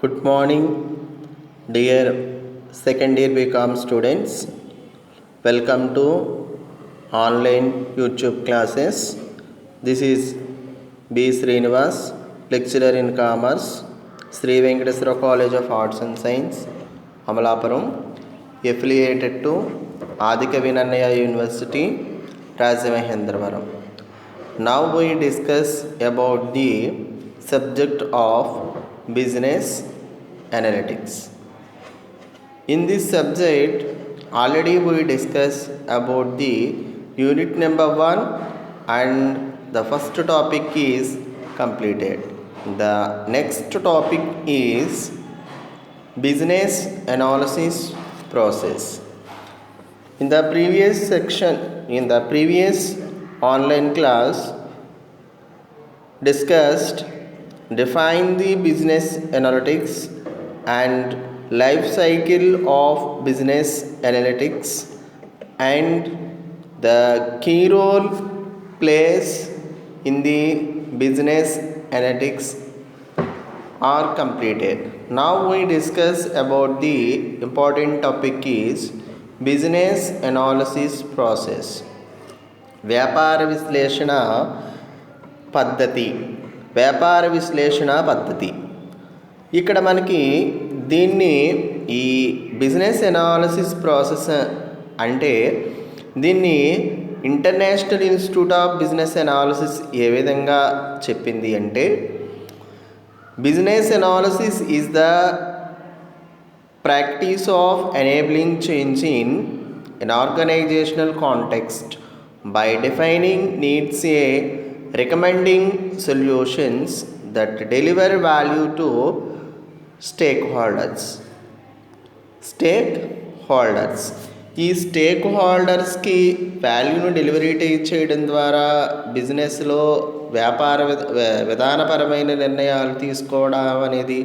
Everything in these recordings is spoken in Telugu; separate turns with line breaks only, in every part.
Good morning, dear second year BCom students. Welcome to online YouTube classes. This is B. Srinivas, lecturer in Commerce, Sri Venkateswara College of Arts and Science, Amalapuram, affiliated to Adhika Vinanaya University, Rajamahendravaram. Now we discuss about the subject of business analytics. In this subject, already we discussed about the unit number 1 and the first topic is completed. The next topic is business analysis process. In the previous section, in the previous online class, discussed define the business analytics and life cycle of business analytics and the key role plays in the business analytics are completed. Now we discuss about the important topic is business analysis process. వ్యాపార విశ్లేషణ పద్ధతి. వ్యాపార విశ్లేషణ పద్ధతి ఇక్కడ మనకి దీన్ని ఈ బిజినెస్ అనాలిసిస్ ప్రాసెస్ అంటే దీన్ని international institute of business analysis ఏ విధంగా చెప్పింది అంటే business analysis is the practice of enabling change in an organizational context by defining needs and recommending solutions that deliver value to stakeholders. ఈ స్టేక్ హోల్డర్స్కి వాల్యూను డెలివరీ చేయడం ద్వారా బిజినెస్లో వ్యాపార విధానపరమైన నిర్ణయాలు తీసుకోవడం అనేది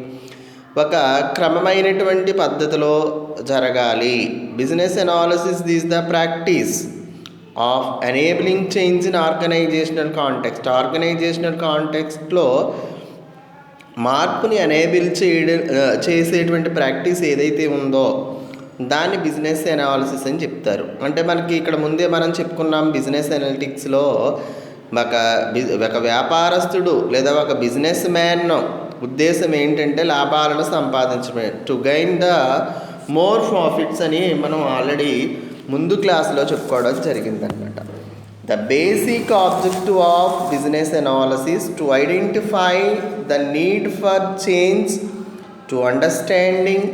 ఒక క్రమమైనటువంటి పద్ధతిలో జరగాలి. Business analysis is the practice of enabling change in organisational context. Organisational కాంటెక్స్ట్లో మార్పుని ఎనేబుల్ చేసేటువంటి ప్రాక్టీస్ ఏదైతే ఉందో దాన్ని బిజినెస్ అనాలిసిస్ అని చెప్తారు. అంటే మనకి ఇక్కడ ముందే మనం చెప్పుకున్నాం బిజినెస్ అనలిటిక్స్లో ఒక వ్యాపారస్తుడు లేదా ఒక బిజినెస్ మ్యాన్ ఉద్దేశం ఏంటంటే లాభాలను సంపాదించడమే, to gain the more profits అని మనం ఆల్రెడీ ముందు క్లాస్లో చెప్పుకోవడం జరిగిందనమాట. The basic objective of business analysis to identify the need for change to understanding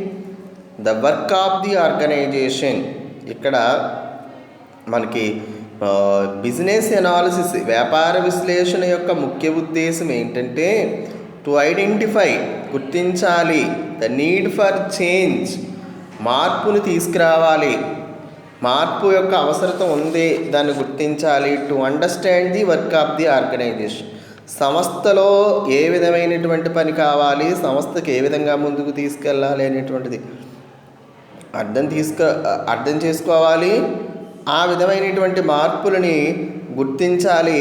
the work of the organisation. ఇక్కడ మనకి బిజినెస్ అనాలిసిస్ వ్యాపార విశ్లేషణ యొక్క ముఖ్య ఉద్దేశం ఏంటంటే టు ఐడెంటిఫై గుర్తించాలి, ద నీడ్ ఫర్ చేంజ్ మార్పును తీసుకురావాలి, మార్పు యొక్క అవసరత ఉంది దాన్ని గుర్తించాలి, to understand the work of the organization సంస్థలో ఏ విధమైనటువంటి పని కావాలి, సంస్థకి ఏ విధంగా ముందుకు తీసుకెళ్ళాలి అనేటువంటిది అర్థం చేసుకోవాలి. ఆ విధమైనటువంటి మార్పులని గుర్తించాలి.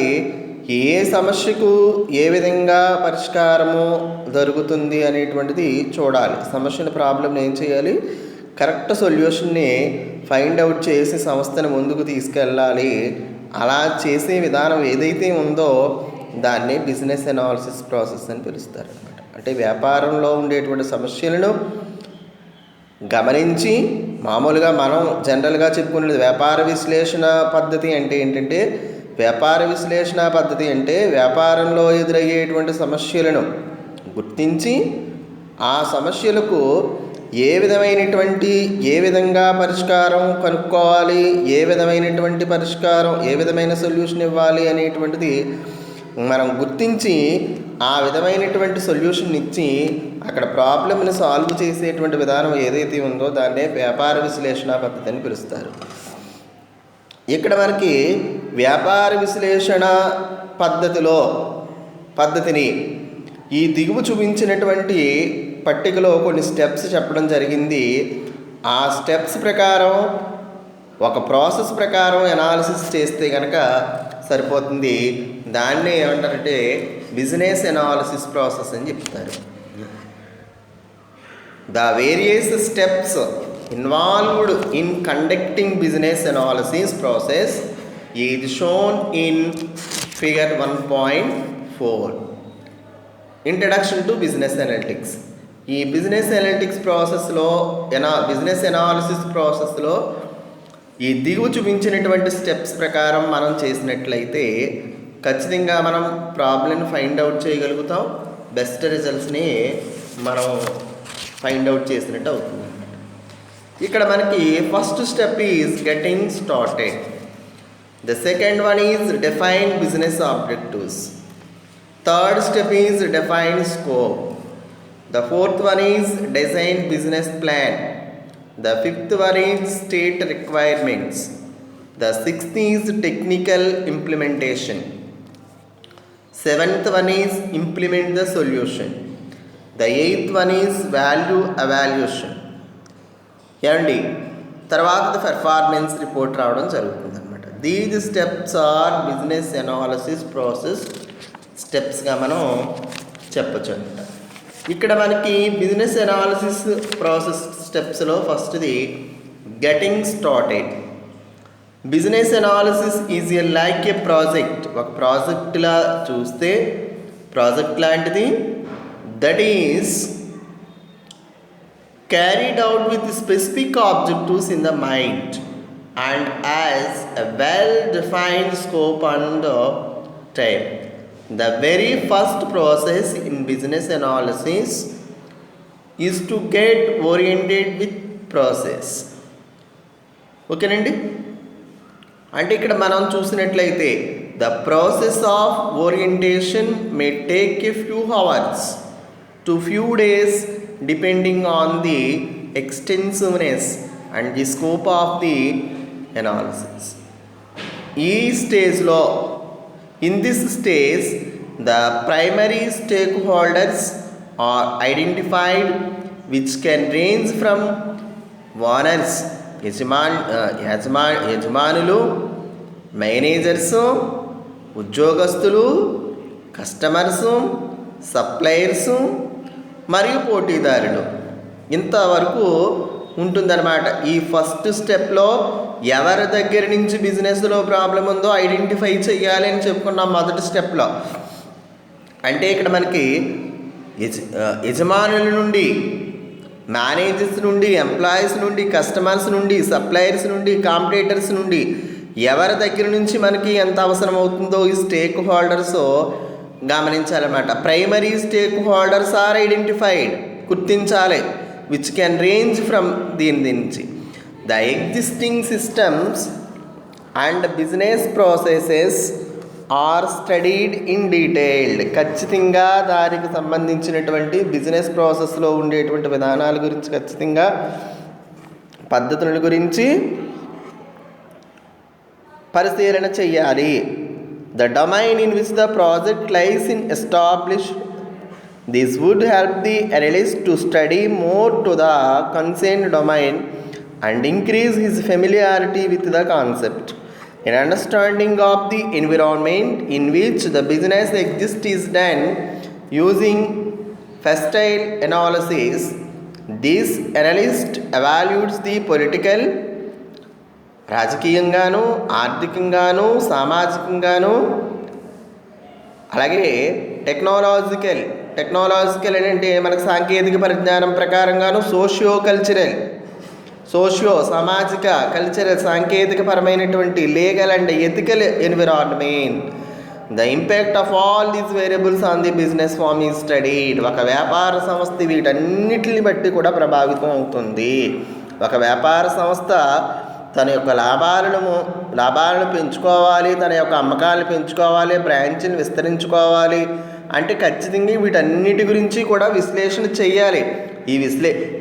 ఏ సమస్యకు ఏ విధంగా పరిష్కారము జరుగుతుంది అనేటువంటిది చూడాలి. సమస్యను ప్రాబ్లంని ఏం చేయాలి, కరెక్ట్ సొల్యూషన్ని ఫైండ్ అవుట్ చేసి సంస్థను ముందుకు తీసుకెళ్ళాలి. అలా చేసే విధానం ఏదైతే ఉందో దాన్ని బిజినెస్ అనాలిసిస్ ప్రాసెస్ అని పిలుస్తారు అనమాట. అంటే వ్యాపారంలో ఉండేటువంటి సమస్యలను గమనించి మామూలుగా మనం జనరల్గా చెప్పుకునేది వ్యాపార విశ్లేషణ పద్ధతి అంటే ఏంటంటే వ్యాపార విశ్లేషణ పద్ధతి అంటే వ్యాపారంలో ఎదురయ్యేటువంటి సమస్యలను గుర్తించి ఆ సమస్యలకు ఏ విధంగా పరిష్కారం కనుక్కోవాలి, ఏ విధమైన సొల్యూషన్ ఇవ్వాలి అనేటువంటిది మనం గుర్తించి ఆ విధమైనటువంటి సొల్యూషన్ ఇచ్చి అక్కడ ప్రాబ్లమ్ని సాల్వ్ చేసేటువంటి విధానం ఏదైతే ఉందో దాన్నే వ్యాపార విశ్లేషణ పద్ధతి అని పిలుస్తారు. ఇక్కడ మనకి వ్యాపార విశ్లేషణ పద్ధతిని ఈ దిగువ చూపించినటువంటి పట్టికలో కొన్ని స్టెప్స్ చెప్పడం జరిగింది. ఆ స్టెప్స్ ప్రకారం ఒక ప్రాసెస్ ప్రకారం అనాలిసిస్ చేస్తే కనుక సరిపోతుంది. దాన్నే ఏమంటారంటే బిజినెస్ అనాలిసిస్ ప్రాసెస్ అని చెప్తారు. The various steps involved in conducting business analysis process is shown in figure 1.4. Introduction to business analytics. ఈ బిజినెస్ అనలిటిక్స్ ప్రాసెస్లో బిజినెస్ అనాలిసిస్ ప్రాసెస్లో ఈ దిగువ చూపించినటువంటి స్టెప్స్ ప్రకారం మనం చేసినట్లయితే ఖచ్చితంగా మనం ప్రాబ్లమ్ని ఫైండ్ అవుట్ చేయగలుగుతాం, బెస్ట్ రిజల్ట్స్ని మనం ఫైండ్ అవుట్ చేసినట్టు అవుతుంది. ఇక్కడ మనకి first step is getting started. The second one is define business objectives. Third step is define scope. The fourth one is design business plan. The fifth one is state requirements. The sixth is technical implementation. Seventh one is implement the solution. The eighth one is value evaluation. ఏమండి తర్వాత పెర్ఫార్మెన్స్ రిపోర్ట్ రావడం జరుగుతుంది అనమాట. These steps are business analysis process స్టెప్స్గా మనం చెప్పచ్చు అనమాట. ఇక్కడ మనకి బిజినెస్ అనాలిసిస్ ప్రాసెస్ స్టెప్స్లో ఫస్ట్ది getting started. Business analysis is like A project. ఒక ప్రాజెక్ట్లా చూస్తే ప్రాజెక్ట్ లాంటిది. That is carried out with specific objectives in the mind and as a well defined scope and time. The very first process in business analysis is to get oriented with process. ఓకేనండి, అంటే ఇక్కడ మనం చూసినట్లయితే the process of orientation may take a few hours to few days depending on the extensiveness and the scope of the analysis. ఈ స్టేజ్లో In this stage, the primary stakeholders are identified, which can range from owners, యజమానులు, మేనేజర్సు, ఉద్యోగస్తులు, కస్టమర్సు, సప్లయర్సు మరియు పోటీదారులు. ఇంతవరకు ఉంటుందన్నమాట. ఈ ఫస్ట్ స్టెప్లో ఎవరి దగ్గర నుంచి బిజినెస్లో ప్రాబ్లం ఉందో ఐడెంటిఫై చేయాలి అని చెప్పుకున్నాం మొదటి స్టెప్లో. అంటే ఇక్కడ మనకి యజమానుల నుండి, మేనేజర్స్ నుండి, ఎంప్లాయీస్ నుండి, కస్టమర్స్ నుండి, సప్లయర్స్ నుండి, కాంపిటీటర్స్ నుండి ఎవరి దగ్గర నుంచి మనకి ఎంత అవసరం అవుతుందో ఈ స్టేక్ హోల్డర్స్ గమనించాలన్నమాట. Primary stakeholders are identified, గుర్తించాలి, which can range from దీని నుంచి. The existing systems and business processes are studied in detail. ఖచ్చితంగా దానికి సంబంధించినటువంటి బిజినెస్ ప్రాసెస్లో ఉండేటువంటి విధానాల గురించి, ఖచ్చితంగా పద్ధతుల గురించి పరిశీలన చేయాలి. The domain in which the project lies in established. This would help the analyst to study more to the concerned domain and increase his familiarity with the concept. An understanding of the environment in which the business exists is done using facile analysis. This analyst evaluates the political, రాజకీయంగాను, ఆర్థికంగాను, సామాజికంగాను, అలాగే టెక్నాలజికల్ అంటే మనకు సాంకేతిక పరిజ్ఞానం ప్రకారంగాను, సామాజిక, కల్చరల్, సాంకేతిక పరమైనటువంటి, legal and ethical environment. The impact of all these variables on the business firm is studied. ఒక వ్యాపార సంస్థ వీటన్నిటిని బట్టి కూడా ప్రభావితం అవుతుంది. ఒక వ్యాపార సంస్థ తన యొక్క లాభాలను పెంచుకోవాలి, తన యొక్క అమ్మకాలను పెంచుకోవాలి, బ్రాంచ్ని విస్తరించుకోవాలి అంటే ఖచ్చితంగా వీటన్నిటి గురించి కూడా విశ్లేషణ చేయాలి.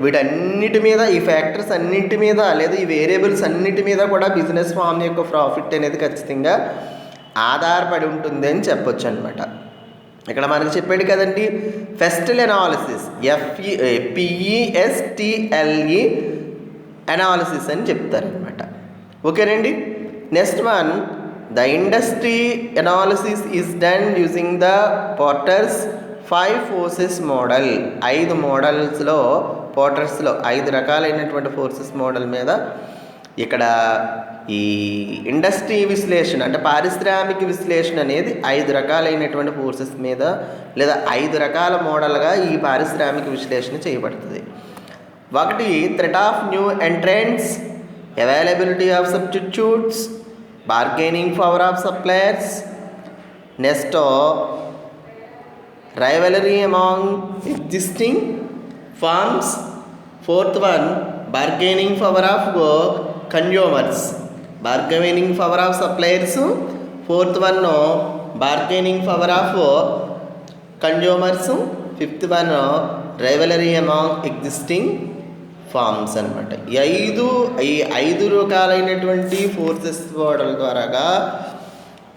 వీటన్నిటి మీద, ఈ ఫ్యాక్టర్స్ అన్నింటి మీద, లేదా ఈ వేరియబుల్స్ అన్నింటి మీద కూడా బిజినెస్ ఫామ్ యొక్క ప్రాఫిట్ అనేది ఖచ్చితంగా ఆధారపడి ఉంటుంది అని చెప్పొచ్చు అనమాట. ఇక్కడ మనకు చెప్పాడు కదండి, ఫెస్టల్ అనాలిసిస్, PESTLE అనాలిసిస్ అని చెప్తారనమాట. ఓకేనండి. Next one, the industry analysis is done using the porters 5 forces model, 5 మోడల్స్లో పోర్టర్స్లో 5 రకాలైనటువంటి ఫోర్సెస్ మోడల్ మీద ఇక్కడ ఈ ఇండస్ట్రీ విశ్లేషణ అంటే పారిశ్రామిక విశ్లేషణ అనేది 5 రకాలైనటువంటి ఫోర్సెస్ మీద లేదా 5 రకాల మోడల్గా ఈ పారిశ్రామిక విశ్లేషణ చేయబడుతుంది. ఒకటి threat of new entrants, availability of substitutes, bargaining power of suppliers, next rivalry among existing firms, fourth one bargaining power of consumers, bargaining power of suppliers, fourth one bargaining power of consumers, fifth one rivalry among existing firms అనమాట. ఈ ఐదు రకాలైనటువంటి ఫోర్సెస్ మోడల్ ద్వారాగా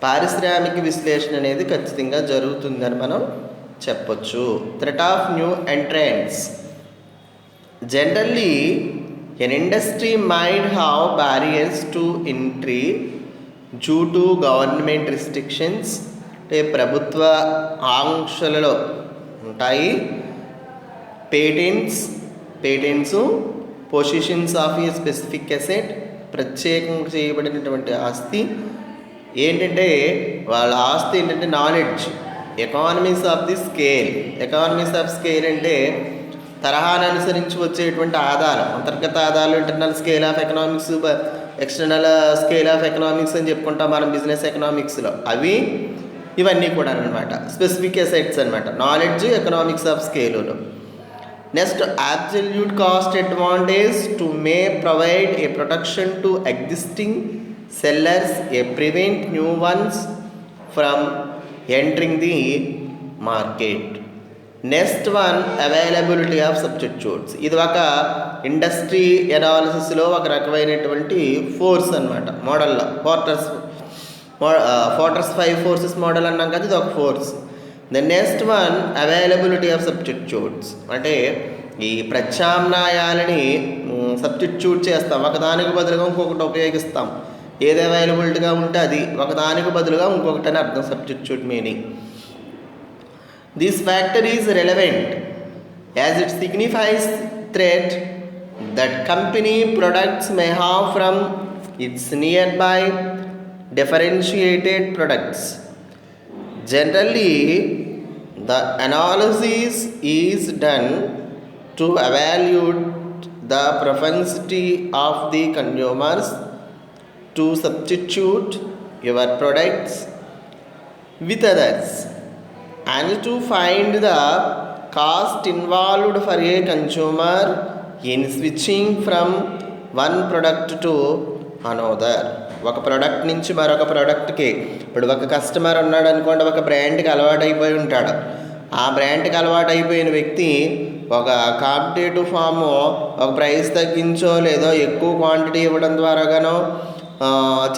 పారిశ్రామిక విశ్లేషణ అనేది ఖచ్చితంగా జరుగుతుందని మనం చెప్పొచ్చు. Threat of new entrants, generally an industry might have barriers to entry due to government restrictions, అంటే ప్రభుత్వ ఆంక్షలలో ఉంటాయి. Patents, positions of a specific asset, ప్రత్యేకంగా చేయబడినటువంటి ఆస్తి ఏంటంటే వాళ్ళ ఆస్తి ఏంటంటే knowledge. Economies of the scale, economies of scale అంటే తరహాను అనుసరించి వచ్చేటువంటి ఆదాయం, అంతర్గత ఆదాయాలు, internal scale of economics, external scale of economics అని చెప్పుకుంటాం మనం బిజినెస్ ఎకనామిక్స్లో. అవి ఇవన్నీ కూడా అనమాట స్పెసిఫిక్ అసెట్స్ అనమాట నాలెడ్జ్ ఎకనామిక్స్ ఆఫ్ స్కేలులో. Next absolute cost advantage to may provide a protection to existing sellers, a prevent new ones from entering the market. Next one availability of substitutes, ఇది ఒక ఇండస్ట్రీ ఎనాలిసిస్లో ఒక రకమైనటువంటి ఫోర్స్ అనమాట. మోడల్లో పోర్టర్స్ 5 ఫోర్సెస్ మోడల్ అన్నాం కదా, ఇది ఒక force. The next one availability of substitutes, అంటే ఈ ప్రత్యామ్నాయాలని సబ్స్టిట్యూట్ చేస్తాం, ఒకదానికి బదులుగా ఇంకొకటి ఉపయోగిస్తాం. ఏది అవైలబిలిటీగా ఉంటే అది, ఒకదానికి బదులుగా ఇంకొకటి అని అర్థం substitute meaning. This factor is relevant as it signifies threat that company products may have from it's near by differentiated products. Generally, the analysis is done to evaluate the propensity of the consumers to substitute your products with others and to find the cost involved for a consumer in switching from one product to another. ఒక ప్రోడక్ట్ నుంచి మరొక ప్రోడక్ట్కి, ఇప్పుడు ఒక కస్టమర్ ఉన్నాడు అనుకోండి, ఒక బ్రాండ్కి అలవాటు అయిపోయి ఉంటాడు. ఆ బ్రాండ్కి అలవాటు అయిపోయిన వ్యక్తి ఒక కాంపిటేటివ్ ఫాము ఒక ప్రైస్ తగ్గించో లేదో ఎక్కువ క్వాంటిటీ ఇవ్వడం ద్వారాగానో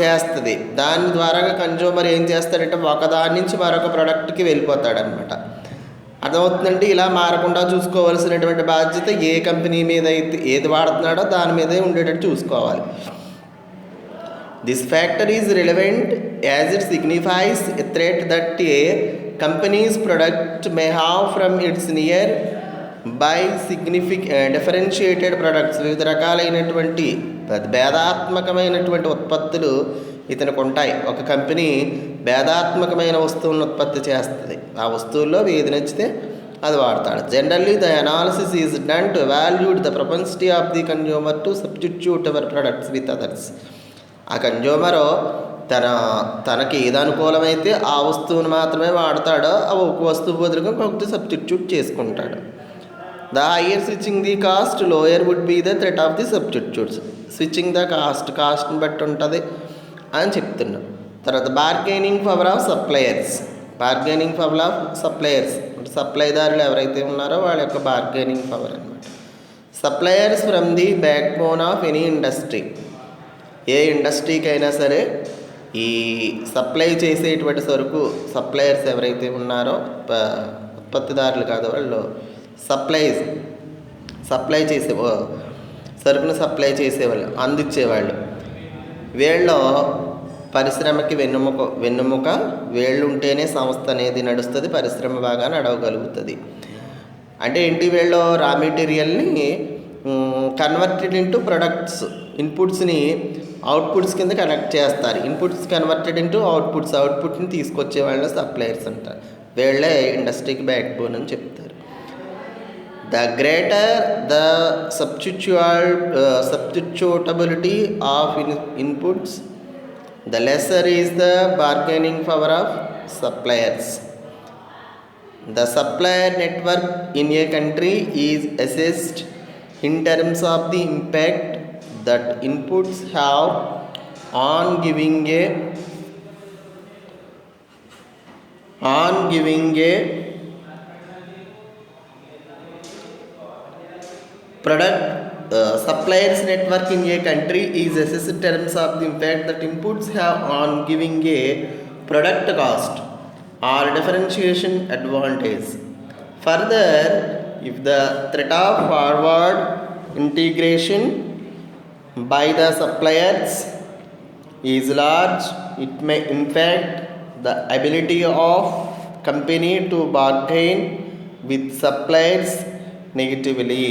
చేస్తుంది. దాని ద్వారా కన్జ్యూమర్ ఏం చేస్తాడంటే ఒకదాని నుంచి మరొక ప్రోడక్ట్కి వెళ్ళిపోతాడనమాట. అర్థమవుతుందంటే ఇలా మారకుండా చూసుకోవాల్సినటువంటి బాధ్యత ఏ కంపెనీ మీద అయితే ఏది వాడుతున్నాడో దాని మీదే ఉండేటట్టు చూసుకోవాలి. This factor is relevant as it signifies a threat that a company's product may have from its nearby differentiated products. వివిధ రకాలైనటువంటి భేదాత్మకమైనటువంటి ఉత్పత్తులు ఇతనికి ఉంటాయి. ఒక కంపెనీ భేదాత్మకమైన వస్తువులను ఉత్పత్తి చేస్తుంది. ఆ వస్తువుల్లో ఏది నచ్చితే అది వాడతాడు. Generally the analysis is done to evaluate the propensity of the consumer to substitute our products with others. ఆ కన్జ్యూమరు తనకి ఏది అనుకూలమైతే ఆ వస్తువును మాత్రమే వాడతాడో ఆ ఒక వస్తువు బదులుగా ఇంకొకటి సబ్స్టిట్యూట్ చేసుకుంటాడు. The higher switching the cost lower would be the threat of the substitutes. Switching the కాస్ట్ని బట్టి ఉంటుంది అని చెప్తున్నాం. తర్వాత bargaining power of suppliers, bargaining power of suppliers అంటే సప్లైదారులు ఎవరైతే ఉన్నారో వాళ్ళ యొక్క బార్గెనింగ్ పవర్ అనమాట. Suppliers from the backbone of any industry, ఏ ఇండస్ట్రీకి అయినా సరే ఈ సప్లై చేసేటువంటి సరుకు సప్లయర్స్ ఎవరైతే ఉన్నారో ఉత్పత్తిదారులు కాదు, వాళ్ళు సప్లై చేసే సరుకును సప్లై చేసేవాళ్ళు, అందించేవాళ్ళు. వీళ్ళు పరిశ్రమకి వెన్నుముక వేళ్ళు ఉంటేనే సంస్థ అనేది నడుస్తుంది, పరిశ్రమ బాగా నడవగలుగుతుంది. అంటే ఏంటి, వీళ్ళు రా మెటీరియల్ని కన్వర్టెడ్ ఇంటూ ప్రొడక్ట్స్, ఇన్పుట్స్ని అవుట్పుట్స్ కింద కనెక్ట్ చేస్తారు. ఇన్పుట్స్ కన్వర్టెడ్ ఇంటూ అవుట్పుట్ని తీసుకొచ్చే వాళ్ళని సప్లయర్స్ అంటారు. వీళ్ళే ఇండస్ట్రీకి బ్యాక్ బోన్ అని చెప్తారు. The greater the substitutability of inputs, the lesser is the bargaining power of suppliers. The supplier network in a country is assessed in terms of the impact that inputs have on giving a product. Suppliers network in a country is assessed in terms of the impact that inputs have on giving a product cost or differentiation advantage. Further, if the threat of forward integration by the suppliers is large, it may impact the ability of company to bargain with suppliers negatively.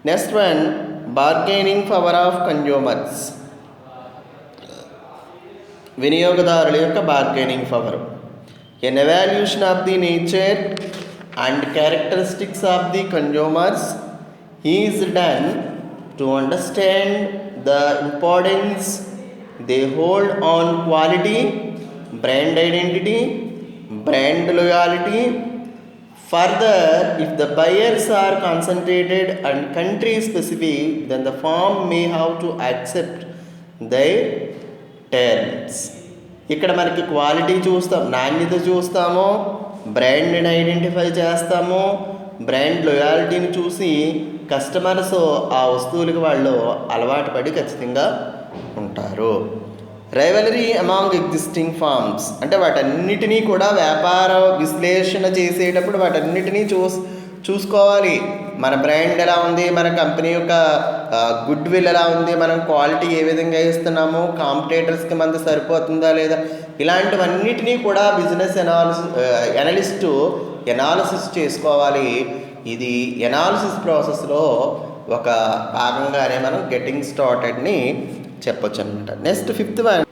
Next one, bargaining power of consumers. వినియోగదారుల యొక్క bargaining power. An evaluation of the nature and characteristics of the consumers is done to understand the importance they hold on quality, brand identity, brand loyalty. Further, if the buyers are concentrated and country specific, then the firm may have to accept their terms. ఇక్కడ మనకి క్వాలిటీ చూస్తాం, నాణ్యత చూస్తాము, బ్రాండ్ని ఐడెంటిఫై చేస్తాము, బ్రాండ్ లాయల్టీని చూసి కస్టమర్స్ ఆ వస్తువులకి వాళ్ళు అలవాటు పడి ఖచ్చితంగా ఉంటారు. రైవలరీ అమాంగ్ ఎగ్జిస్టింగ్ ఫార్మ్స్ అంటే వాటన్నిటినీ కూడా వ్యాపార విశ్లేషణ చేసేటప్పుడు వాటన్నిటినీ చూసుకోవాలి. మన బ్రాండ్ ఎలా ఉంది, మన కంపెనీ యొక్క గుడ్ విల్ ఎలా ఉంది, మనం క్వాలిటీ ఏ విధంగా ఇస్తున్నాము, కాంపిటేటర్స్కి మనది సరిపోతుందా లేదా, ఇలాంటివన్నిటినీ కూడా బిజినెస్ ఎనాలిసిస్ చేసుకోవాలి. ఇది ఎనాలిసిస్ ప్రాసెస్లో ఒక భాగంగానే మనం గెటింగ్ స్టార్టెడ్ని చెప్పొచ్చు అనమాట. Next fifth one,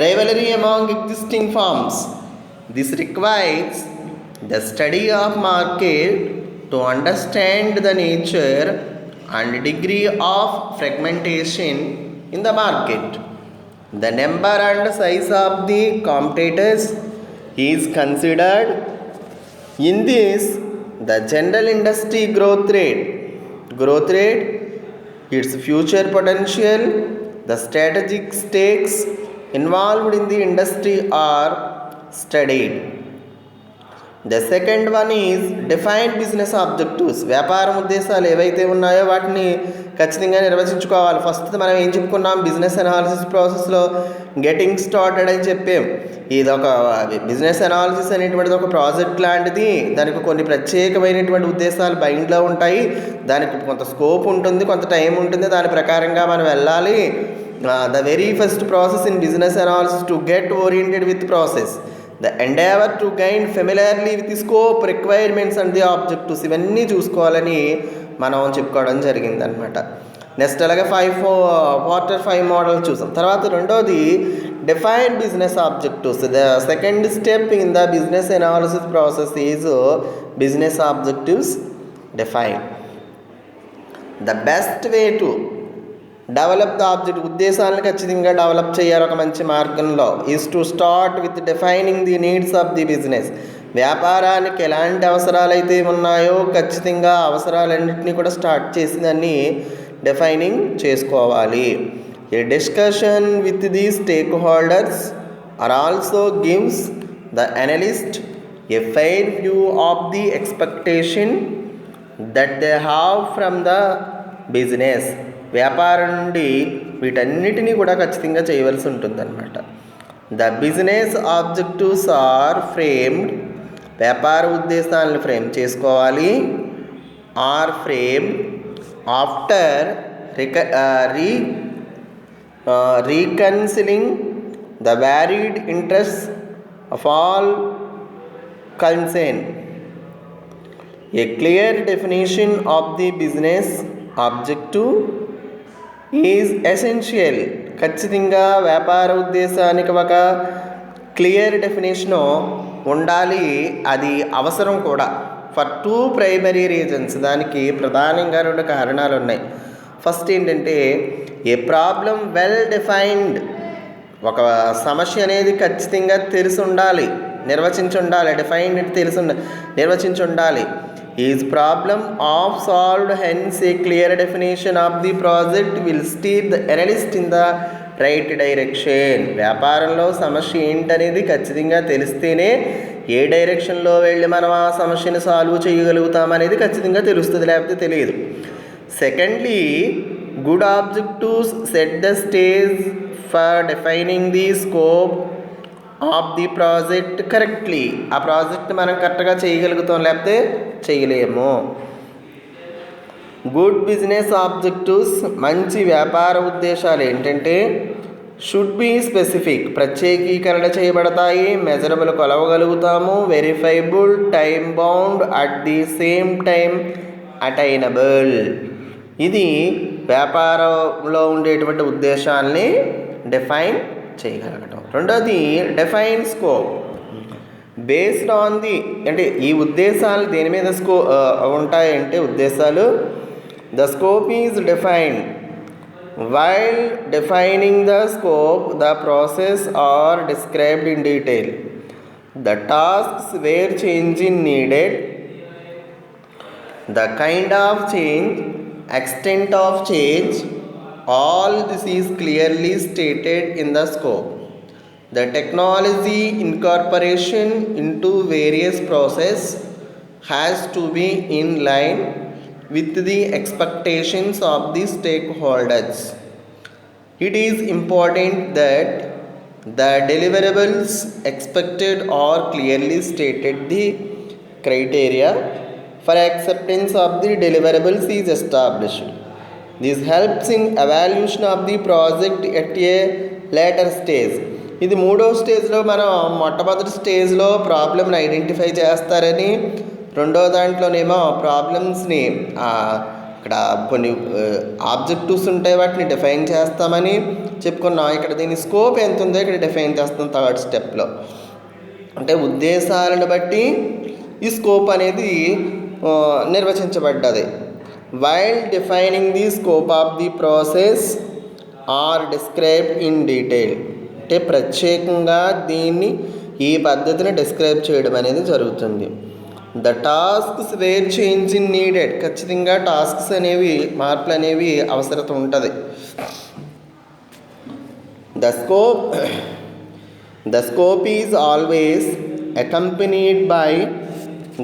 rivalry among existing firms. This requires the study of market to understand the nature and degree of fragmentation in the market. The number and size of the competitors is considered. In this, the general industry growth rate, its future potential, the strategic stakes involved in the industry are studied. The second one is define business objectives. వ్యాపారం ఉద్దేశాలు ఏవైతే ఉన్నాయో వాటిని ఖచ్చితంగా నిర్వచించుకోవాలి. ఫస్ట్ మనం ఏం చెప్పుకున్నాం, బిజినెస్ అనాలిసిస్ ప్రాసెస్లో గెటింగ్ స్టార్టెడ్ అని చెప్పాం. ఇది ఒక బిజినెస్ అనాలిసిస్ అనేటువంటిది ఒక ప్రాజెక్ట్ లాంటిది. దానికి కొన్ని ప్రత్యేకమైనటువంటి ఉద్దేశాలు మైండ్లో ఉంటాయి, దానికి కొంత స్కోప్ ఉంటుంది, కొంత టైం ఉంటుంది, దాని ప్రకారంగా మనం వెళ్ళాలి. The very first process in business analysis to get oriented with process, the endeavor to gain familiarly with the scope, requirements and the objectives, ఇవన్నీ చూసుకోవాలని మనం చెప్పుకోవడం జరిగింది అనమాట. నెక్స్ట్ అలాగే 5 మోడల్ చూసాం. తర్వాత రెండోది define business objectives. The second step in the business analysis process is business objectives define. The best way to develop the object, ఉద్దేశాలను ఖచ్చితంగా డెవలప్ చేయాలి ఒక మంచి మార్గంలో, is to start with defining the needs of the business. వ్యాపారానికి ఎలాంటి అవసరాలు అయితే ఉన్నాయో ఖచ్చితంగా అవసరాలన్నింటినీ కూడా స్టార్ట్ చేసి దాన్ని డిఫైనింగ్ చేసుకోవాలి. A discussion with the stakeholders are also gives the analyst a fair view of the expectation that they have from the business. వ్యాపారం నుండి వీటన్నిటినీ కూడా ఖచ్చితంగా చేయవలసి ఉంటుందన్నమాట. The business objectives are framed, వ్యాపార ఉద్దేశాలను ఫ్రేమ్ చేసుకోవాలి. Are frame after reconciling the varied interests of all concerned. A clear definition of the business objective is essential. ఖచ్చితంగా వ్యాపార ఉద్దేశానికి ఒక క్లియర్ డెఫినేషను ఉండాలి, అది అవసరం కూడా. ఫర్ 2 ప్రైమరీ రీజన్స్, దానికి ప్రధానంగా 2 కారణాలు ఉన్నాయి. ఫస్ట్ ఏంటంటే, ఏ ప్రాబ్లం వెల్ డిఫైన్డ్, ఒక సమస్య అనేది ఖచ్చితంగా తెలిసి ఉండాలి, నిర్వచించి ఉండాలి. డిఫైన్డ్ నిర్వచించి ఉండాలి. Is problem of solved, hence A clear definition of the project will stir the analyst in the right direction. వ్యాపారంలో సమస్య ఏంటనేది ఖచ్చితంగా తెలిస్తేనే ఏ డైరెక్షన్లో వెళ్ళి మనం ఆ సమస్యను సాల్వ్ చేయగలుగుతాం అనేది ఖచ్చితంగా తెలుస్తుంది, లేకపోతే తెలియదు. Secondly, good objectives set the stage for defining the scope of the project correctly. ఆ ప్రాజెక్ట్ మనం కరెక్ట్గా చేయగలుగుతాం, లేకపోతే చేయలేము. గుడ్ బిజినెస్ ఆబ్జెక్టివ్స్, మంచి వ్యాపార ఉద్దేశాలు ఏంటంటే, షుడ్ బీ స్పెసిఫిక్, ప్రత్యేకీకరణ చేయబడతాయి. మెజరబుల్, కొలవగలుగుతాము. Verifiable, time bound, at the same time attainable. ఇది వ్యాపారంలో ఉండేటువంటి ఉద్దేశాలని డిఫైన్ చేయగలగటం. రెండోది define scope. Based on the, అంటే ఈ ఉద్దేశాలు దేని మీద ఉంటాయంటే ఉద్దేశాలు, the scope is defined. While defining the scope, the process are described in detail. The tasks where change in needed, the kind of change, extent of change, all this is clearly stated in the scope. The technology incorporation into various process has to be in line with the expectations of the stakeholders. It is important that the deliverables expected are clearly stated. The criteria for acceptance of the deliverables is established. This helps in evaluation of the project at a later stage. ఇది 3వ స్టేజ్లో, మనం మొట్టమొదటి స్టేజ్లో ప్రాబ్లమ్ని ఐడెంటిఫై చేస్తారని, 2వ దాంట్లోనేమో ప్రాబ్లమ్స్ని ఇక్కడ కొన్ని ఆబ్జెక్టివ్స్ ఉంటాయి, వాటిని డిఫైన్ చేస్తామని చెప్పుకున్నాం. ఇక్కడ దీని స్కోప్ ఎంత ఉందో ఇక్కడ డిఫైన్ చేస్తాం 3rd స్టెప్లో. అంటే ఉద్దేశాలను బట్టి ఈ స్కోప్ అనేది నిర్వచించబడ్డది. While defining the scope of the process are described in detail. అంటే ప్రత్యేకంగా దీన్ని, ఈ పద్ధతిని డిస్క్రైబ్ చేయడం అనేది జరుగుతుంది. The tasks where change in needed, ఖచ్చితంగా టాస్క్స్ అనేవి, మార్పులు అనేవి అవసరత ఉంటుంది. The scope is always accompanied by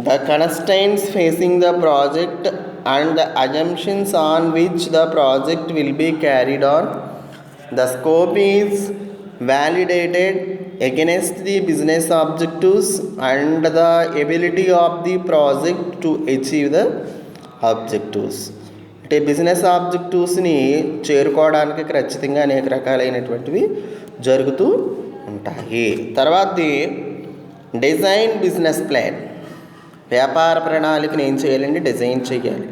the constraints facing the project and the assumptions on which the project will be carried on. The scope is validated against the business objectives and the ability of the project to achieve the objectives. అంటే బిజినెస్ ఆబ్జెక్టివ్స్ని చేరుకోవడానికి ఖచ్చితంగా అనేక రకాలైనటువంటివి జరుగుతూ ఉంటాయి. తర్వాతది డిజైన్ బిజినెస్ ప్లాన్. వ్యాపార ప్రణాళికను ఏం చేయాలండి? డిజైన్ చేయాలి.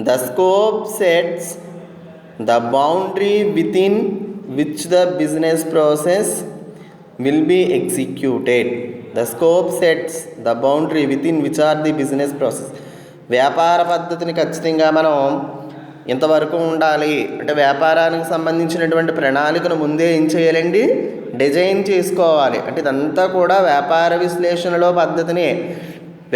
The scope sets the boundary within which the business process will be executed. The scope sets the boundary within which are the business process. వ్యాపార పద్ధతిని ఖచ్చితంగా మనం ఇంతవరకు ఉండాలి అంటే వ్యాపారానికి సంబంధించినటువంటి ప్రణాళికను ముందే ఏం చేయాలండి? డిజైన్ చేసుకోవాలి. అంటే ఇదంతా కూడా వ్యాపార విశ్లేషణలో పద్ధతిని,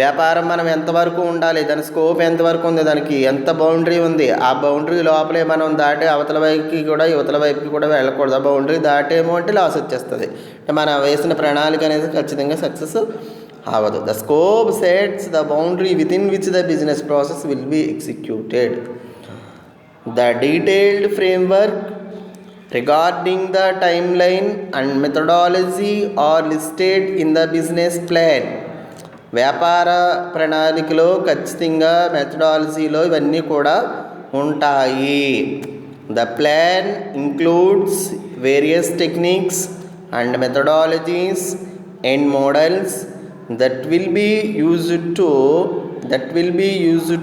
వ్యాపారం మనం ఎంతవరకు ఉండాలి, దాని స్కోప్ ఎంతవరకు ఉంది, దానికి ఎంత బౌండరీ ఉంది, ఆ బౌండరీ లోపలే మనం దాటి అవతల వైపుకి కూడా యువతల వైపుకి కూడా వెళ్ళకూడదు. ఆ బౌండరీ దాటేమో అంటే లాస్ వచ్చేస్తుంది. అంటే మనం వేసిన ప్రణాళిక అనేది ఖచ్చితంగా సక్సెస్ అవ్వదు. The scope sets the boundary within which the business process will be executed. The detailed framework regarding the timeline and methodology are listed in the business plan. వ్యాపార ప్రణాళికలో ఖచ్చితంగా మెథడాలజీలో ఇవన్నీ కూడా ఉంటాయి. The plan includes various techniques and methodologies and models that will be used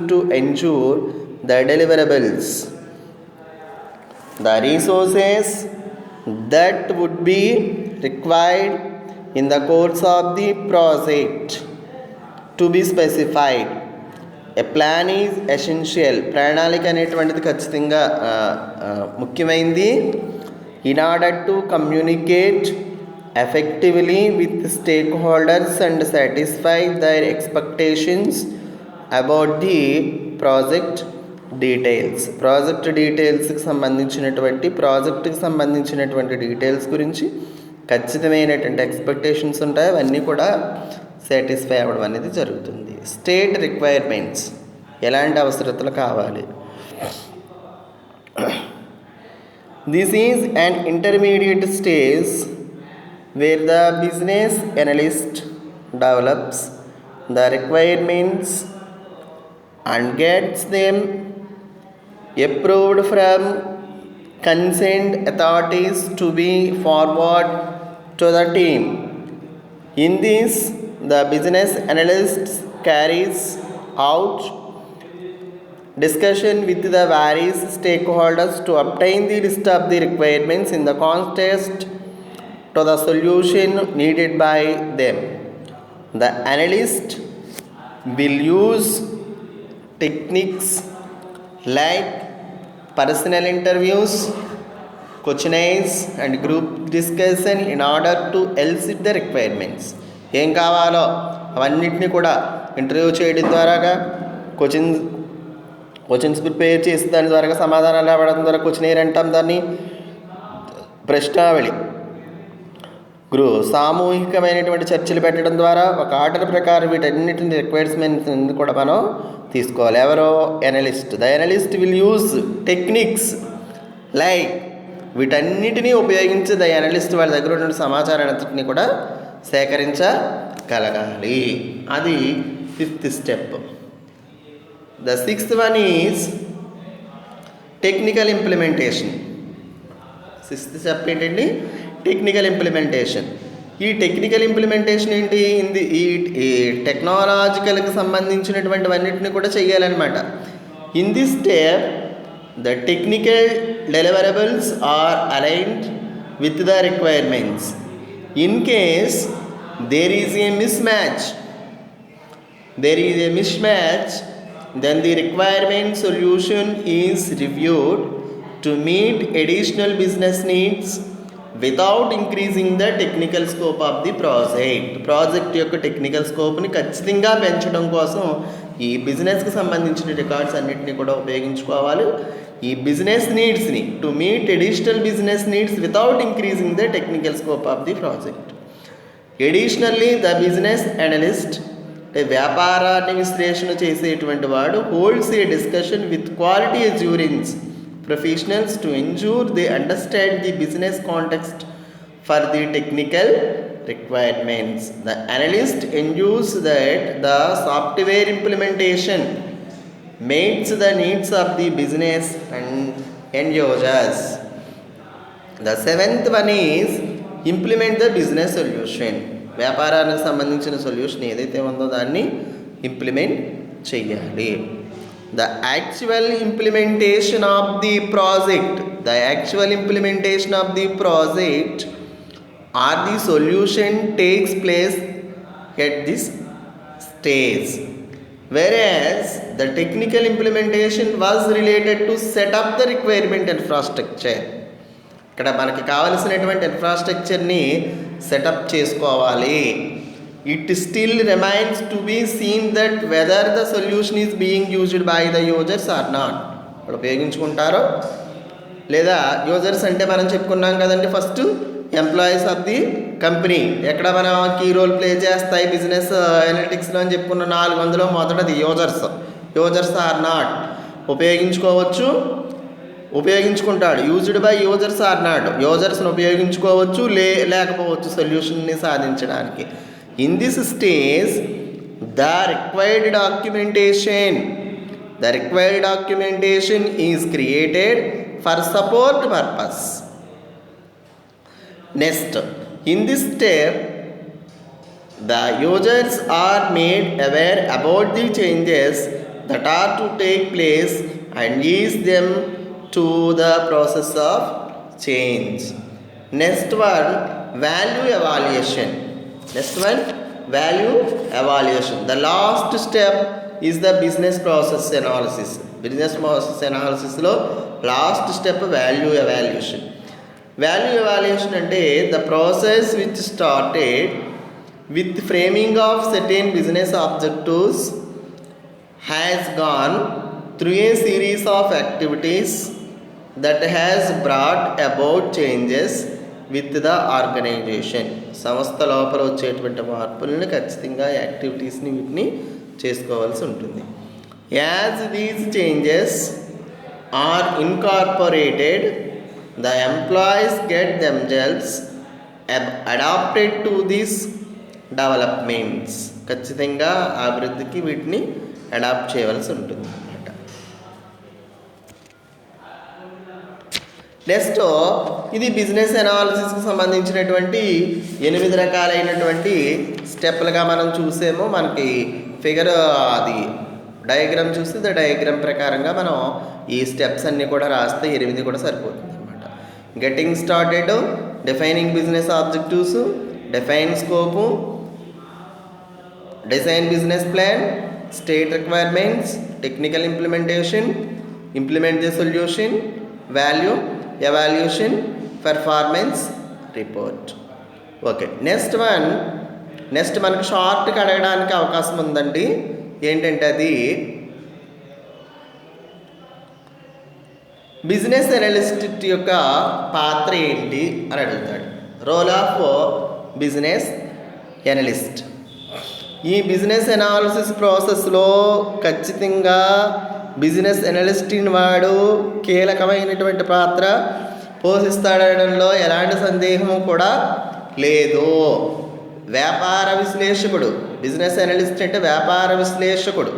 to ensure the deliverables. The resources that would be required in the course of the project to be specified. A plan is essential. ప్రణాళిక అనేటువంటిది ఖచ్చితంగా ముఖ్యమైనది. In order to communicate effectively with stakeholders and satisfy their expectations about the project details. డీటెయిల్స్కి సంబంధించినటువంటి డీటెయిల్స్ గురించి ఖచ్చితమైనటువంటి ఎక్స్పెక్టేషన్స్ ఉంటాయి. అవన్నీ కూడా సాటిస్ఫై అవ్వడం అనేది జరుగుతుంది. స్టేట్ రిక్వైర్మెంట్స్, ఎలాంటి అవసరతలు కావాలి. This is an intermediate stage where the business analyst develops the requirements and gets them approved from concerned authorities to be forward to the team. In this, the business analyst carries out discussion with the various stakeholders to obtain the list of the requirements in the context to the solution needed by them. The analyst will use techniques like personal interviews, questionnaires and group discussion in order to elicit the requirements. ఏం కావాలో అవన్నిటిని కూడా ఇంటర్వ్యూ చేయడం ద్వారాగా, క్వశ్చన్స్ ప్రిపేర్ చేసి దాని ద్వారా సమాధానాలు ఇవ్వడం ద్వారా క్వశ్చనేర్ అంటాం దాన్ని, ప్రశ్నావళి, సామూహికమైనటువంటి చర్చలు పెట్టడం ద్వారా ఒక ఆర్డర్ ప్రకారం వీటన్నిటిని రిక్వైర్మెంట్స్ కూడా మనం తీసుకోవాలి. ఎవరో analyst. The analyst will use techniques like, వీటన్నిటినీ ఉపయోగించి ద ఎనలిస్ట్ వాళ్ళ దగ్గర ఉన్న సమాచారాన్నింటినీ కూడా సేకరించగలగాలి. అది 5th step. The 6th one is technical implementation. 6th step ఏంటండి? Technical implementation. ఈ టెక్నికల్ ఇంప్లిమెంటేషన్ ఏంటి? ఈ టెక్నాలజికల్కి సంబంధించినటువంటివన్నిటిని కూడా చేయాలన్నమాట. In this step the technical deliverables are aligned with the requirements. In case there is a mismatch then the requirement solution is reviewed to meet additional business needs without increasing the technical scope of the project యొక్క టెక్నికల్ స్కోప్ని ఖచ్చితంగా పెంచడం కోసం ఈ బిజినెస్కి సంబంధించిన రికార్డ్స్ అన్నింటినీ కూడా ఉపయోగించుకోవాలి. ఈ బిజినెస్ నీడ్స్ని to meet additional business needs without increasing the technical scope of the project. Additionally the business analyst, అంటే వ్యాపారాన్ని విశ్లేషణ చేసేటువంటి వాడు, holds a discussion with quality assurance professionals to ensure they understand the business context for the technical requirements. The analyst ensures that the software implementation meets the needs of the business and end users. The 7th one is implement the business solution. వ్యాపారానికి సంబంధించిన సొల్యూషన్ ఏదైతే ఉందో దాన్ని ఇంప్లిమెంట్ చేయాలి. The actual implementation of the project or the solution takes place at this stage, whereas the technical implementation was related to set up the requirement infrastructure. ఇక్కడ మనకి కావలసినటువంటి ఇన్ఫ్రాస్ట్రక్చర్ని సెటప్ చేసుకోవాలి. It still remains to be seen that whether the solution is being used by the users or not. ఇప్పుడు ఉపయోగించుకుంటారో లేదా. యూజర్స్ అంటే మనం చెప్పుకున్నాం కదండి, first employees of the company ఎక్కడ మనం కీ రోల్ ప్లే చేస్తాయి బిజినెస్ అనలిటిక్స్లో అని చెప్పుకున్న 400లో మొదటిది యూజర్స్ ఆర్ నాట్. ఉపయోగించుకుంటాడు. Used by users are not. యూజర్స్ని ఉపయోగించుకోవచ్చు లేకపోవచ్చు సొల్యూషన్ని సాధించడానికి. In this stage, the required documentation is created for support purpose. Next, in this step, the users are made aware about the changes that are to take place and ease them to the process of change. Next one, value evaluation. Next one, value evaluation. The last step is the business process analysis. Business process analysis లో last step value evaluation. Value evaluation అంటే the process which started with framing of certain business objectives has gone through a series of activities that has brought about changes with the organization. సంస్థ లోపల వచ్చేటువంటి మార్పులను ఖచ్చితంగా యాక్టివిటీస్ని వీటిని చేసుకోవాల్సి ఉంటుంది. As these changes are incorporated the employees get themselves adapted to this developments. ఖచ్చితంగా అభివృద్ధికి వీటిని అడాప్ట్ చేయవలసి ఉంటుంది అన్నమాట. నెక్స్ట్, ఇది బిజినెస్ అనాలిసిస్కి సంబంధించినటువంటి 8 రకాలైనటువంటి స్టెప్లుగా మనం చూసాము. మనకి ఫిగర్ అది డయాగ్రామ్ చూస్తే డయాగ్రామ్ ప్రకారంగా మనం ఈ స్టెప్స్ అన్నీ కూడా రాస్తే 8 కూడా సరిపోతుంది అనమాట. Getting started, defining business objectives, define scope, design business plan, state requirements, technical implementation, implement the solution, value evaluation, performance report. Okay, next మనకు షార్ట్గా అడగడానికి అవకాశం ఉందండి. ఏంటంటే అది బిజినెస్ అనలిస్ట్ యొక్క పాత్ర ఏంటి అని అడుగుతాడు. Role of business analyst. ఈ బిజినెస్ అనాలిసిస్ ప్రాసెస్లో ఖచ్చితంగా బిజినెస్ అనలిస్ట్ని వాడు కీలకమైనటువంటి పాత్ర పోషిస్తాడనడంలో ఎలాంటి సందేహము కూడా లేదు. వ్యాపార విశ్లేషకుడు, బిజినెస్ అనలిస్ట్ అంటే వ్యాపార విశ్లేషకుడు.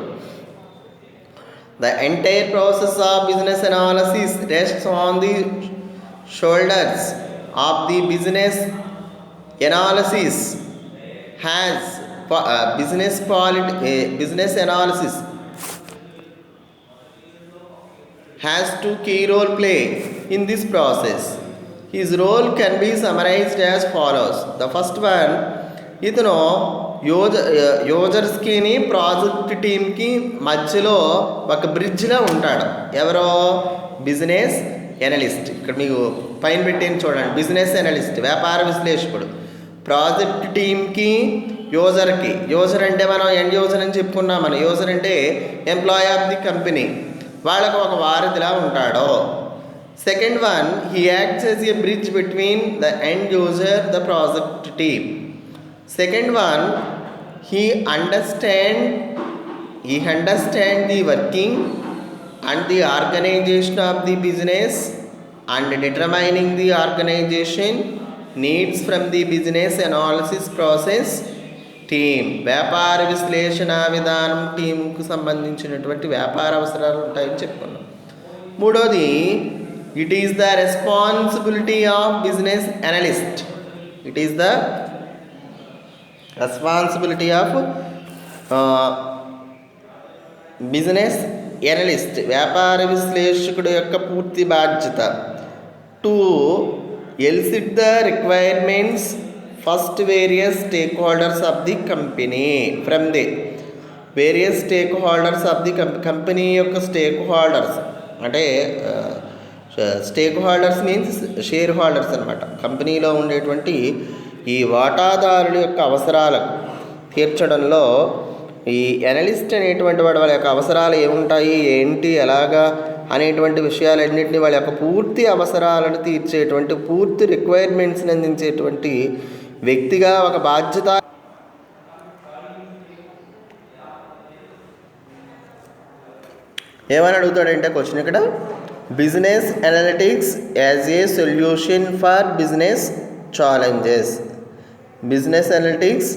The entire process of business analysis rests on the shoulders of the business analysis has business analysis has two key role play in this process. His role can be summarized as follows. The first one, ఇతను యూజర్స్కి ప్రాజెక్ట్ టీమ్కి మధ్యలో ఒక బ్రిడ్జ్లా ఉంటాడు. ఎవరో బిజినెస్ అనలిస్ట్. ఇక్కడ మీకు పైన పెట్టింది చూడండి. బిజినెస్ అనలిస్ట్ వ్యాపార విశ్లేషకుడు, ప్రాజెక్ట్ టీమ్కి యూజర్కి. యూజర్ అంటే మనం ఎండ్ యూజర్ అని చెప్పుకున్నాం. మన యూజర్ అంటే ఎంప్లాయీ ఆఫ్ ది కంపెనీ. వాళ్ళకు ఒక వారధిలా ఉంటాడు. Second one, he acts as a bridge between the end user the project team. Second one, he understand the working and the organization of the business and determining the organization needs from the business analysis process team. వ్యాపార విశ్లేషణ విధానం టీంకు సంబంధించినటువంటి వ్యాపార అవసరాలు ఉంటాయని చెప్పుకున్నాం. మూడోది, it is the responsibility of business analyst. It is the responsibility of business analyst, వ్యాపార విశ్లేషకుడు యొక్క పూర్తి బాధ్యత to illicit the requirements first various stake holders of the company from the various stake holders of the company యొక్క స్టేక్ హోల్డర్స్ అంటే stake holders means share holders అనమాట. కంపెనీలో ఉండేటువంటి ఈ వాటాదారుల యొక్క అవసరాలకు తీర్చడంలో ఈ అనలిస్ట్ అనేటువంటి వాడు వాళ్ళ యొక్క అవసరాలు ఏముంటాయి, ఏంటి, ఎలాగా అనేటువంటి విషయాలన్నింటినీ వాళ్ళ యొక్క పూర్తి అవసరాలను తీర్చేటువంటి, పూర్తి రిక్వైర్మెంట్స్ని అందించేటువంటి వ్యక్తిగా ఒక బాధ్యత. ఏమని అడుగుతాడంటే క్వశ్చన్ ఇక్కడ, business analytics as a solution for business challenges. Business analytics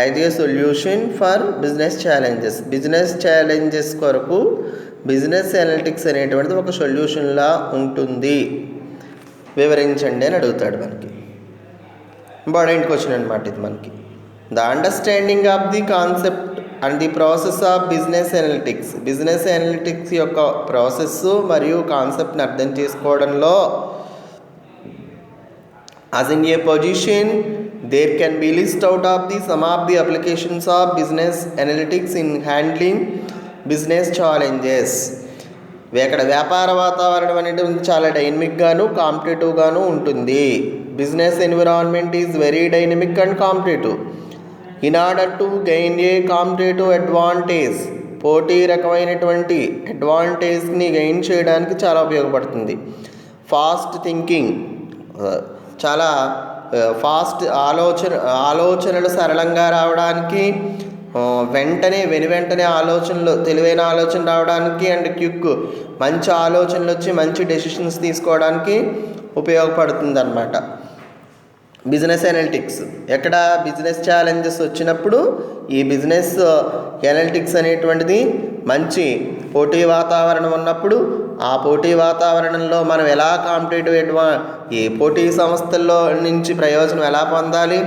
as a solution for business challenges. Business challenges కొరకు బిజినెస్ అనలిటిక్స్ అనేటువంటిది ఒక సొల్యూషన్లా ఉంటుంది, వివరించండి అని అడుగుతాడు. మనకి ఇంపార్టెంట్ క్వశ్చన్ అనమాట ఇది. మనకి the understanding of the concept and the process of business analytics. Business analytics యొక్క ప్రాసెస్ మరియు కాన్సెప్ట్ని అర్థం చేసుకోవడంలో as in a position there can be list out of the some of the applications of business analytics in handling business challenges. ఇక్కడ వ్యాపార వాతావరణం అనేది చాలా డైనమిక్గాను కాంపిటేటివ్గాను ఉంటుంది. Business environment is very dynamic and competitive. In order to gain A competitive advantage, పోటీ రకమైనటువంటి అడ్వాంటేజ్ని గెయిన్ చేయడానికి చాలా ఉపయోగపడుతుంది. ఫాస్ట్ థింకింగ్, చాలా ఫాస్ట్ ఆలోచనలు సరళంగా రావడానికి, వెంటనే ఆలోచనలు, తెలివైన ఆలోచన రావడానికి, అండ్ క్విక్ మంచి ఆలోచనలు వచ్చి మంచి డెసిషన్స్ తీసుకోవడానికి ఉపయోగపడుతుంది అన్నమాట బిజినెస్ అనలిటిక్స్. ఎక్కడ బిజినెస్ ఛాలెంజెస్ వచ్చినప్పుడు ఈ బిజినెస్ అనలిటిక్స్ అనేటువంటిది మంచి పోటీ వాతావరణం ఉన్నప్పుడు ఆ పోటీ వాతావరణంలో మనం ఎలా ఈ పోటీ సంస్థల్లో నుంచి ప్రయోజనం ఎలా పొందాలి,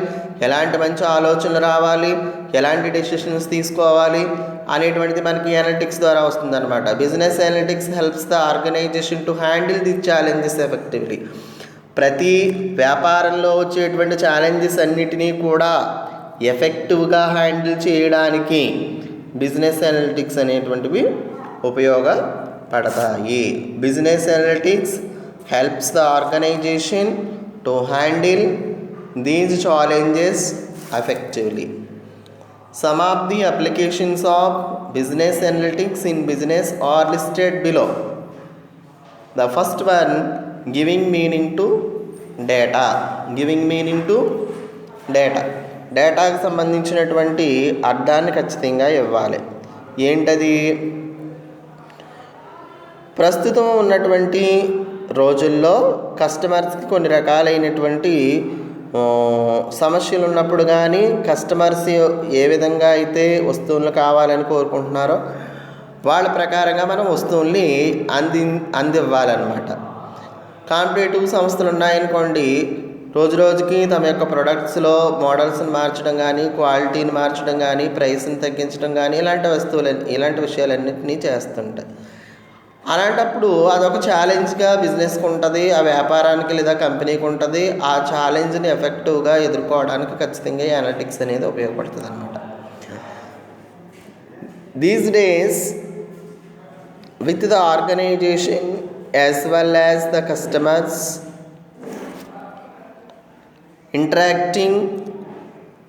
ఎలాంటి మంచి ఆలోచనలు రావాలి, ఎలాంటి డెసిషన్స్ తీసుకోవాలి అనేటువంటిది మనకి అనలిటిక్స్ ద్వారా వస్తుందన్నమాట. Business analytics helps the organization to handle the challenges effectively. ప్రతి వ్యాపారంలో వచ్చేటువంటి ఛాలెంజెస్ అన్నిటినీ కూడా ఎఫెక్టివ్గా హ్యాండిల్ చేయడానికి బిజినెస్ అనలిటిక్స్ అనేటువంటివి ఉపయోగపడతాయి. Business analytics helps the organization to handle these challenges effectively. Some of the applications of business analytics in business are listed below. The first one, giving meaning to data. Giving meaning to data. డేటాకు సంబంధించినటువంటి అర్థాన్ని ఖచ్చితంగా ఇవ్వాలి. ఏంటది? ప్రస్తుతం ఉన్నటువంటి రోజుల్లో కస్టమర్స్కి కొన్ని రకాలైనటువంటి సమస్యలు ఉన్నప్పుడు కానీ, కస్టమర్స్ ఏ విధంగా అయితే వస్తువులు కావాలని కోరుకుంటున్నారో వాళ్ళ ప్రకారంగా మనం వస్తువుల్ని అందివ్వాలన్నమాట. కాంపిటేటివ్ సంస్థలు ఉన్నాయనుకోండి, రోజు రోజుకి తమ యొక్క ప్రొడక్ట్స్లో మోడల్స్ని మార్చడం కానీ, క్వాలిటీని మార్చడం కానీ, ప్రైస్ని తగ్గించడం కానీ, ఇలాంటి విషయాలన్నింటినీ చేస్తుంటాయి. అలాంటప్పుడు అదొక ఛాలెంజ్గా బిజినెస్కి ఉంటుంది, ఆ వ్యాపారానికి లేదా కంపెనీకి ఉంటుంది. ఆ ఛాలెంజ్ని ఎఫెక్టివ్గా ఎదుర్కోవడానికి ఖచ్చితంగా ఈ అనలిటిక్స్ అనేది ఉపయోగపడుతుంది అన్నమాట. These days with the organization as well as the customers interacting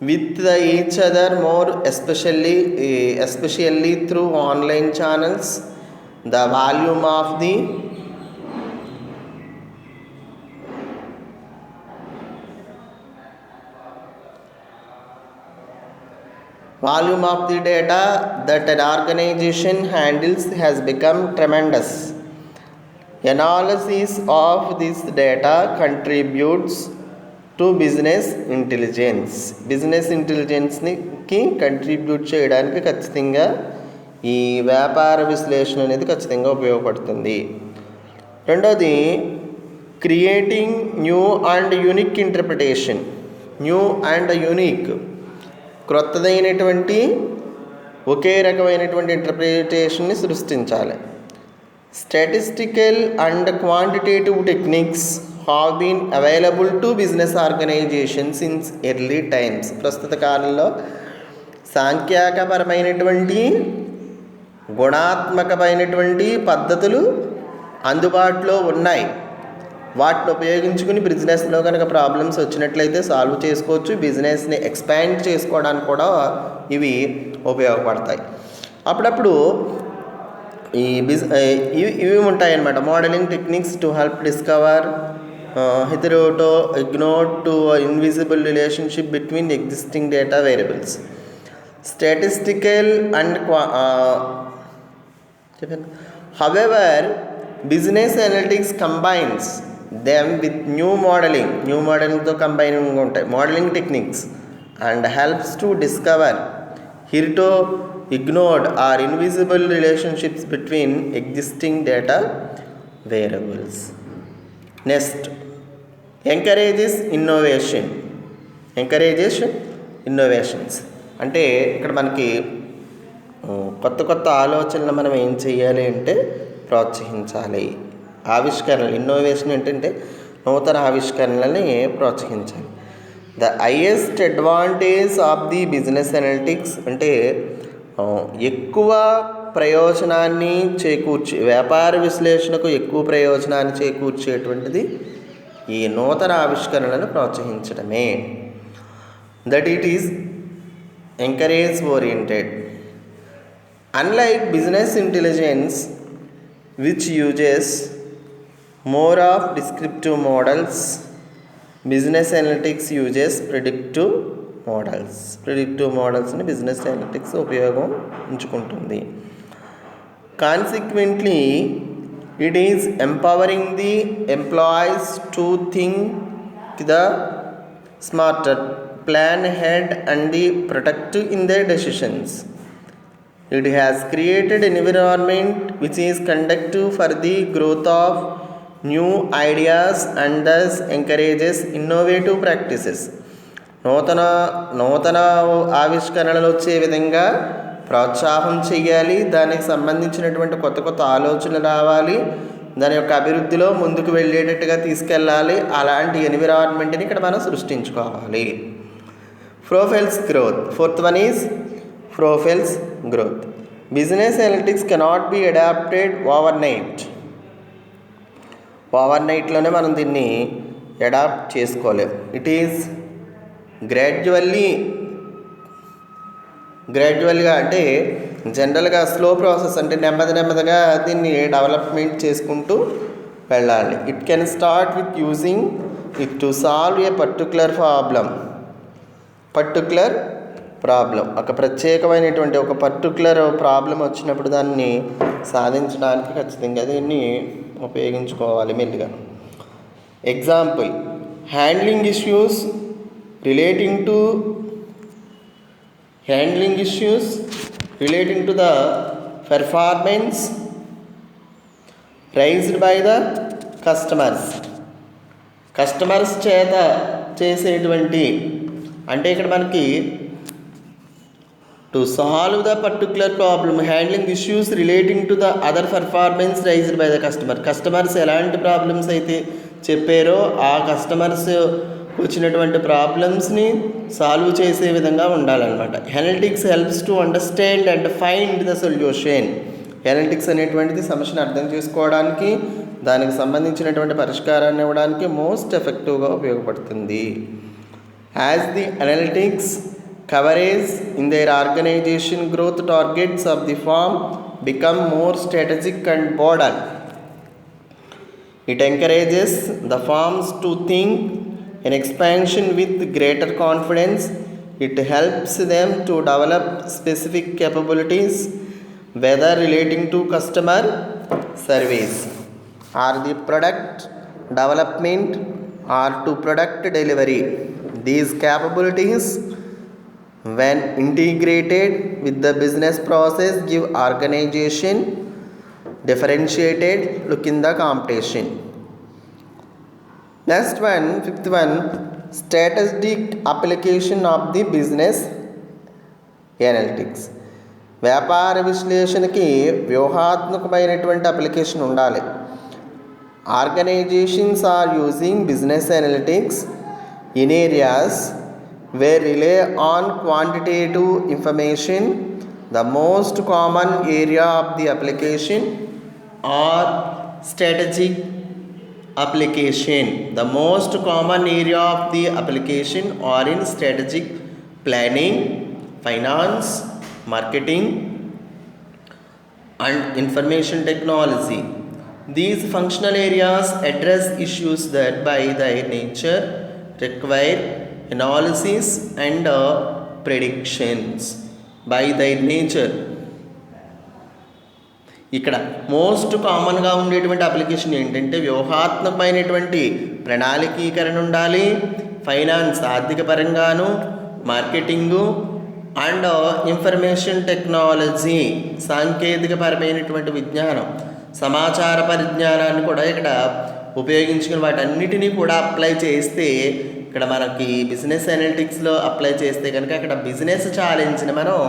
with each other more, especially through online channels, the volume of the data that an organization handles has become tremendous. Analysis of this data contributes to business ఇంటెలిజెన్స్ని కంట్రిబ్యూట్ చేయడానికి ఖచ్చితంగా ఈ వ్యాపార విశ్లేషణ అనేది ఖచ్చితంగా ఉపయోగపడుతుంది. రెండోది, creating new and unique interpretation. New and unique, క్రొత్తదైనటువంటి ఒకే రకమైనటువంటి ఇంటర్ప్రిటేషన్ని సృష్టించాలి. Statistical and quantitative techniques have been available to business organizations since early times. ప్రస్తుత కాలంలో సాంఖ్యాకపరమైనటువంటి గుణాత్మకమైనటువంటి పద్ధతులు అందుబాటులో ఉన్నాయి. వాటిని ఉపయోగించుకుని బిజినెస్లో కనుక ప్రాబ్లమ్స్ వచ్చినట్లయితే సాల్వ్ చేసుకోవచ్చు. బిజినెస్ని ఎక్స్పాండ్ చేసుకోవడానికి కూడా ఇవి ఉపయోగపడతాయి. అప్పుడప్పుడు ఇవి ఉంటాయన్నమాట. Modelling techniques to help discover hitherto ignored to invisible relationship between existing data variables. Statistical and however, business analytics combines them with new modeling తో కంబైనింగ్ ఉంటాయి modeling techniques and helps to discover hitherto ignored or invisible relationships between existing data variables. Next, encourages innovations. అంటే ఇక్కడ మనకి కొత్త కొత్త ఆలోచనలు మనం ఏం చేయాలి అంటే ప్రోత్సహించాలి. ఆవిష్కరణలు, ఇన్నోవేషన్ ఏంటంటే నూతన ఆవిష్కరణలని ప్రోత్సహించాలి. The highest advantage of the business analytics అంటే ఎక్కువ ప్రయోజనాన్ని వ్యాపార విశ్లేషణకు ఎక్కువ ప్రయోజనాన్ని చేకూర్చేటువంటిది ఈ నూతన ఆవిష్కరణలను ప్రోత్సహించడమే. That it is encourage oriented. Unlike business intelligence which uses more of descriptive models, business analytics uses predictive models. Predictive models ni business analytics ఉపయోగం ఉంచుకుంటుంది. Consequently, it is empowering the employees to think the smarter, plan ahead and protect in their decisions. It has created an environment which is conducive for the growth of new ideas and thus encourages innovative practices. నూతన ఆవిష్కరణలు వచ్చే విధంగా ప్రోత్సాహం చేయాలి. దానికి సంబంధించినటువంటి కొత్త కొత్త ఆలోచనలు రావాలి. దాని యొక్క అభివృద్ధిలో ముందుకు వెళ్ళేటట్టుగా తీసుకెళ్ళాలి. అలాంటి ఎన్విరాన్మెంట్ని ఇక్కడ మనం సృష్టించుకోవాలి. Profiles growth. Fourth one is profiles growth. Business analytics cannot be adapted ఓవర్నైట్లోనే మనం దీన్ని అడాప్ట్ చేసుకోలేం. ఇట్ ఈజ్ గ్రాడ్యువల్గా అంటే జనరల్గా స్లో ప్రాసెస్, అంటే నెమ్మదిగా దీన్ని డెవలప్మెంట్ చేసుకుంటూ వెళ్ళాలి. It can start with using it to solve A particular problem. ఒక ప్రత్యేకమైనటువంటి ఒక పర్టికులర్ ప్రాబ్లం వచ్చినప్పుడు దాన్ని సాధించడానికి ఖచ్చితంగా దీన్ని ఉపయోగించుకోవాలి మెల్లిగా. Example, handling issues relating to the performance raised by the customers చేత చేసేటువంటి, అంటే ఇక్కడ మనకి to solve the particular problem, handling issues relating to the other performance raised by the customers ఎలాంటి ప్రాబ్లమ్స్ అయితే చెప్పారో ఆ కస్టమర్స్ వచ్చినటువంటి ప్రాబ్లమ్స్ని సాల్వ్ చేసే విధంగా ఉండాలన్నమాట. Analytics helps to understand and find the solution. Analytics అనేటువంటిది సమస్యను అర్థం చేసుకోవడానికి, దానికి సంబంధించినటువంటి పరిష్కారాన్ని ఇవ్వడానికి మోస్ట్ ఎఫెక్టివ్గా ఉపయోగపడుతుంది. As the analytics coverage in their organization, growth targets of the firm become more strategic and broader. It encourages the firms to think in expansion with greater confidence. It helps them to develop specific capabilities, whether relating to customer service or the product development or to product delivery. These capabilities, when integrated with the business process, give organization differentiated look in the competition. Next one, fifth one, strategic application of the business analytics. వ్యాపార విశ్లేషణకి వ్యూహాత్మకమైనటువంటి అప్లికేషన్ ఉండాలి. Organizations are using business analytics in areas where rely on quantitative information. The most common area of the application or strategic application. The most common area of the application are in strategic planning, finance, marketing and information technology. These functional areas address issues that by their nature require analysis and predictions. By their nature, ఇక్కడ మోస్ట్ కామన్గా ఉండేటువంటి అప్లికేషన్ ఏంటంటే వ్యూహాత్మకమైనటువంటి ప్రణాళికీకరణ ఉండాలి, ఫైనాన్స్ ఆర్థిక పరంగాను, మార్కెటింగు, అండ్ ఇన్ఫర్మేషన్ టెక్నాలజీ, సాంకేతికపరమైనటువంటి విజ్ఞానం, సమాచార పరిజ్ఞానాన్ని కూడా ఇక్కడ ఉపయోగించుకుని వాటన్నిటినీ కూడా అప్లై చేస్తే ఇక్కడ మనకి బిజినెస్ అనలిటిక్స్లో అప్లై చేస్తే కనుక అక్కడ బిజినెస్ ఛాలెంజ్ని మనం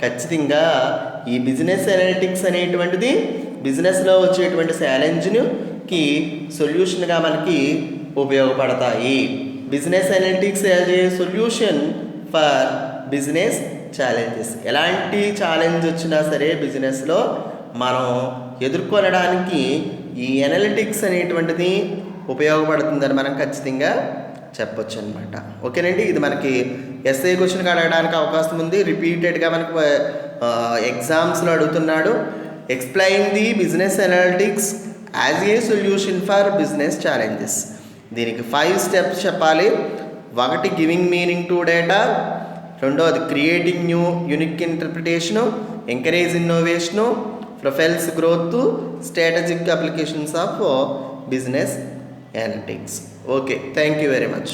ఖచ్చితంగా ఈ బిజినెస్ అనలిటిక్స్ అనేటువంటిది బిజినెస్లో వచ్చేటువంటి ఛాలెంజ్కి సొల్యూషన్గా మనకి ఉపయోగపడతాయి. Business analytics as a solution for business challenges. ఎలాంటి ఛాలెంజ్ వచ్చినా సరే బిజినెస్లో మనం ఎదుర్కొనడానికి ఈ అనలిటిక్స్ అనేటువంటిది ఉపయోగపడుతుందని మనం ఖచ్చితంగా చెప్పొచ్చు అనమాట. ఓకేనండి, ఇది మనకి ఎస్ఏ క్వశ్చన్కి అడగడానికి అవకాశం ఉంది. రిపీటెడ్గా మనకు ఎగ్జామ్స్లో అడుగుతున్నాడు. Explain the business analytics as a solution for business challenges. దీనికి 5 స్టెప్స్ చెప్పాలి. 1 giving meaning to data, 2 creating new unique interpretation, encourage innovation, profiles growth, strategic applications of business analytics. Okay, thank you very much.